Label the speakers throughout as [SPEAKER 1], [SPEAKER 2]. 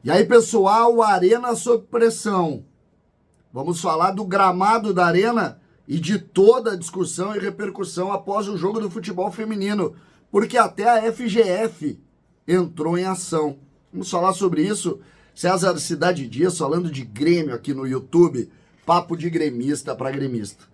[SPEAKER 1] E aí, pessoal, Arena sob pressão. Vamos falar do gramado da Arena e de toda a discussão e repercussão após o jogo do futebol feminino, porque até a FGF entrou em ação. Vamos falar sobre isso. César Cidade Dias falando de Grêmio aqui no YouTube, papo de gremista para gremista.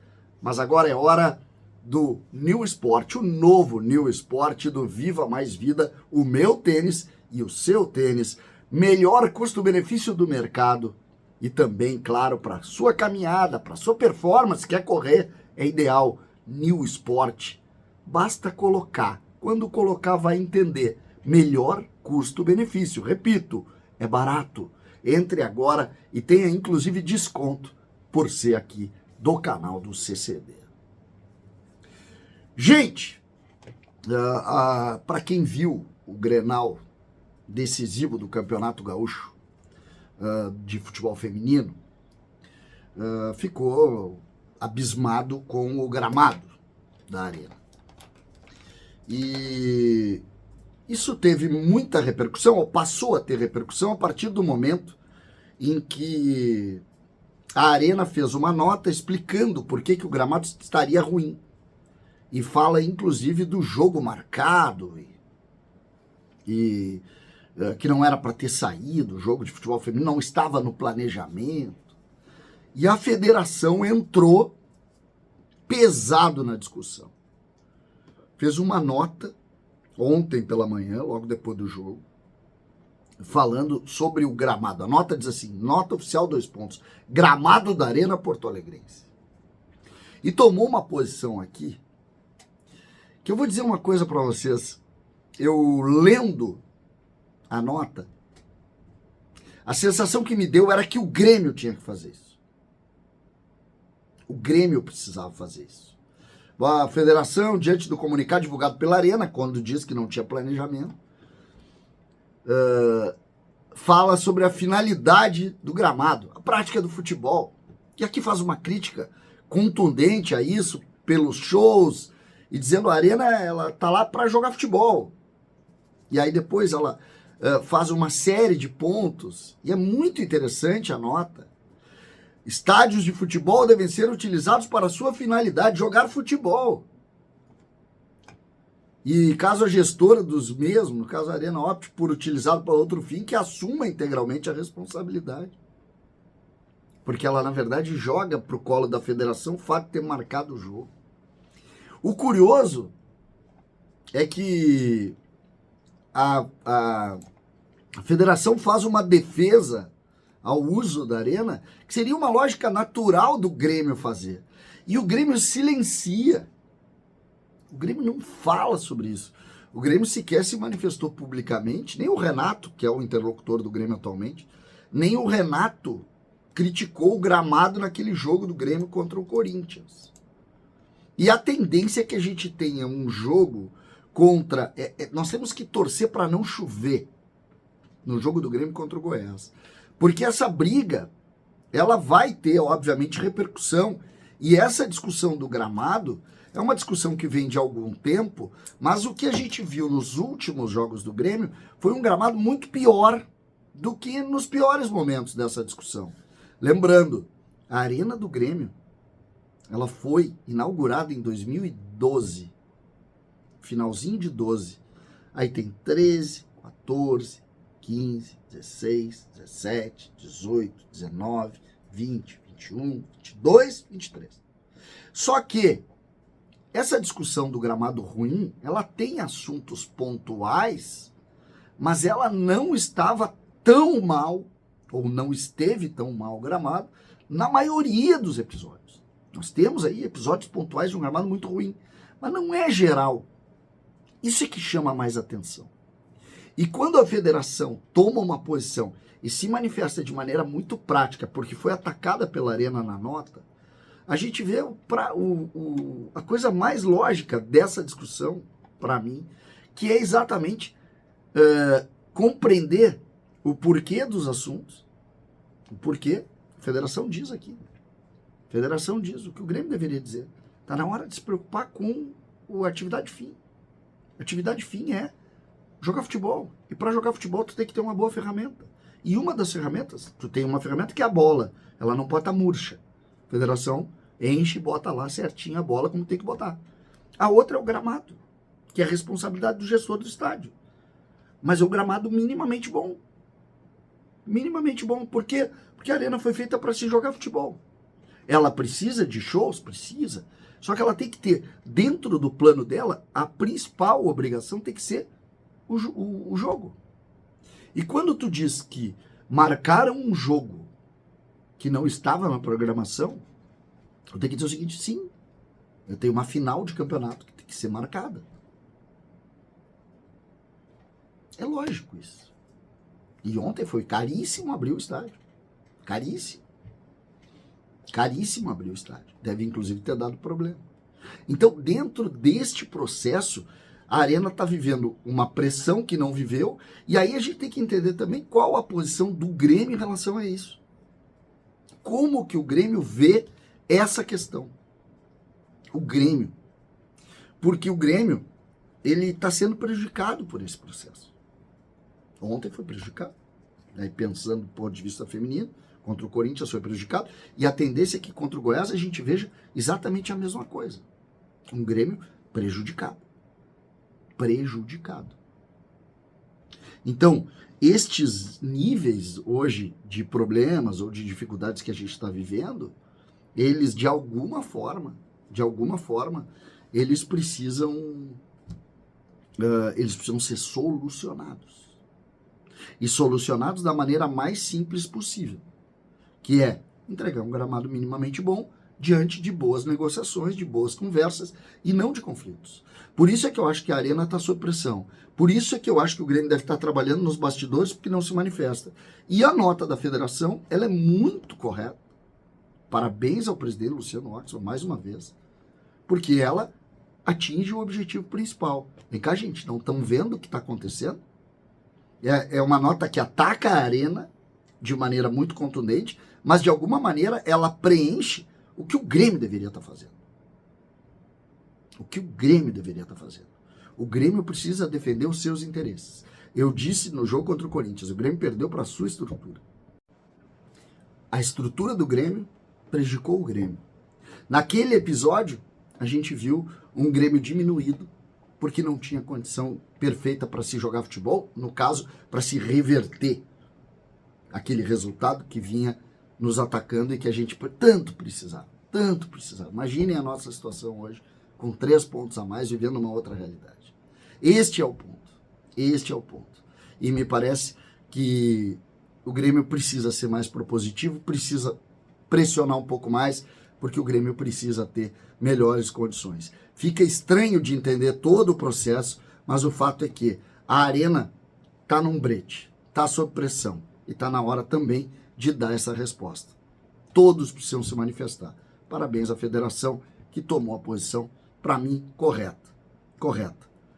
[SPEAKER 1] Mas agora é hora do New Sport, o novo New Sport do Viva Mais Vida, o meu tênis e o seu tênis. Melhor custo-benefício do mercado e também, claro, para sua caminhada, para sua performance, quer correr, é ideal. New Sport. Basta colocar. Quando colocar, vai entender. Melhor custo-benefício. Repito, é barato. Entre agora e tenha inclusive desconto por ser aqui do canal do CCD. Gente, para quem viu o Grenal decisivo do Campeonato Gaúcho de futebol feminino, ficou abismado com o gramado da Arena. E isso teve muita repercussão, ou passou a ter repercussão, a partir do momento em que a Arena fez uma nota explicando por que o gramado estaria ruim. E fala, inclusive, do jogo marcado e que não era para ter saído, o jogo de futebol feminino não estava no planejamento. E a federação entrou pesado na discussão. Fez uma nota ontem pela manhã, logo depois do jogo, falando sobre o gramado. A nota diz assim, nota oficial 2 pontos, gramado da Arena Porto Alegrense. E tomou uma posição aqui, que eu vou dizer uma coisa para vocês. Eu lendo a nota, a sensação que me deu era que o Grêmio tinha que fazer isso. O Grêmio precisava fazer isso. A federação, diante do comunicado divulgado pela Arena, quando diz que não tinha planejamento, fala sobre a finalidade do gramado, a prática do futebol. E aqui faz uma crítica contundente a isso, pelos shows, e dizendo a Arena ela tá lá para jogar futebol. E aí depois ela faz uma série de pontos, e é muito interessante a nota. Estádios de futebol devem ser utilizados para sua finalidade, jogar futebol. E caso a gestora dos mesmos, no caso a Arena, opte por utilizado para outro fim, que assuma integralmente a responsabilidade. Porque ela, na verdade, joga para o colo da federação o fato de ter marcado o jogo. O curioso é que a federação faz uma defesa ao uso da Arena, que seria uma lógica natural do Grêmio fazer. E o Grêmio silencia. O Grêmio não fala sobre isso. O Grêmio sequer se manifestou publicamente, nem o Renato, que é o interlocutor do Grêmio atualmente, nem o Renato criticou o gramado naquele jogo do Grêmio contra o Corinthians. E a tendência é que a gente tenha um jogo contra... nós temos que torcer para não chover no jogo do Grêmio contra o Goiás. Porque essa briga, ela vai ter, obviamente, repercussão. E essa discussão do gramado é uma discussão que vem de algum tempo, mas o que a gente viu nos últimos jogos do Grêmio foi um gramado muito pior do que nos piores momentos dessa discussão. Lembrando, a Arena do Grêmio, ela foi inaugurada em 2012, finalzinho de 12. Aí tem 13, 14, 15, 16, 17, 18, 19, 20, 21, 22, 23. Só que essa discussão do gramado ruim, ela tem assuntos pontuais, mas ela não estava tão mal, ou não esteve tão mal o gramado, na maioria dos episódios. Nós temos aí episódios pontuais de um gramado muito ruim, mas não é geral. Isso é que chama mais atenção. E quando a federação toma uma posição e se manifesta de maneira muito prática, porque foi atacada pela Arena na nota, a gente vê a coisa mais lógica dessa discussão, para mim, que é exatamente compreender o porquê dos assuntos, o porquê. A federação diz aqui. A federação diz o que o Grêmio deveria dizer. Está na hora de se preocupar com a atividade fim. A atividade fim é jogar futebol. E para jogar futebol, tu tem que ter uma boa ferramenta. E uma das ferramentas, tu tem uma ferramenta que é a bola, ela não pode estar murcha. A federação enche e bota lá certinho a bola como tem que botar. A outra é o gramado, que é a responsabilidade do gestor do estádio. Mas é um gramado minimamente bom. Minimamente bom. Por quê? Porque a arena foi feita para se jogar futebol. Ela precisa de shows? Precisa. Só que ela tem que ter, dentro do plano dela, a principal obrigação tem que ser o jogo. E quando tu diz que marcaram um jogo que não estava na programação, eu tenho que dizer o seguinte, sim, eu tenho uma final de campeonato que tem que ser marcada. É lógico isso. E ontem foi caríssimo abrir o estádio. Caríssimo. Caríssimo abrir o estádio. Deve, inclusive, ter dado problema. Então, dentro deste processo, a Arena está vivendo uma pressão que não viveu, e aí a gente tem que entender também qual a posição do Grêmio em relação a isso. Como que o Grêmio vê essa questão? O Grêmio. Porque o Grêmio, ele está sendo prejudicado por esse processo. Ontem foi prejudicado. Aí, pensando do ponto de vista feminino, contra o Corinthians foi prejudicado. E a tendência é que contra o Goiás a gente veja exatamente a mesma coisa. Um Grêmio prejudicado. Prejudicado. Então, estes níveis hoje de problemas ou de dificuldades que a gente está vivendo, eles de alguma forma, eles precisam ser solucionados. E solucionados da maneira mais simples possível, que é entregar um gramado minimamente bom diante de boas negociações, de boas conversas e não de conflitos. Por isso é que eu acho que a Arena está sob pressão. Por isso é que eu acho que o Grêmio deve estar trabalhando nos bastidores porque não se manifesta. E a nota da federação, ela é muito correta. Parabéns ao presidente Luciano Oxman, mais uma vez, porque ela atinge o objetivo principal. Vem cá, gente, não estão vendo o que está acontecendo? É uma nota que ataca a Arena de maneira muito contundente, mas de alguma maneira ela preenche o que o Grêmio deveria estar fazendo. O que o Grêmio deveria estar fazendo. O Grêmio precisa defender os seus interesses. Eu disse no jogo contra o Corinthians, o Grêmio perdeu para a sua estrutura. A estrutura do Grêmio prejudicou o Grêmio. Naquele episódio, a gente viu um Grêmio diminuído, porque não tinha condição perfeita para se jogar futebol, no caso, para se reverter aquele resultado que vinha nos atacando e que a gente tanto precisava. Imaginem a nossa situação hoje, com 3 pontos a mais, vivendo uma outra realidade. Este é o ponto. E me parece que o Grêmio precisa ser mais propositivo, precisa pressionar um pouco mais, porque o Grêmio precisa ter melhores condições. Fica estranho de entender todo o processo, mas o fato é que a Arena está num brete, está sob pressão, e está na hora também de dar essa resposta. Todos precisam se manifestar. Parabéns à federação que tomou a posição, para mim, correta.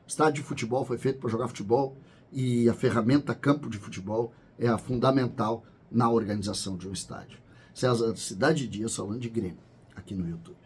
[SPEAKER 1] Estádio de futebol foi feito para jogar futebol e a ferramenta campo de futebol é a fundamental na organização de um estádio. César, Cidade Dias falando de Grêmio, aqui no YouTube.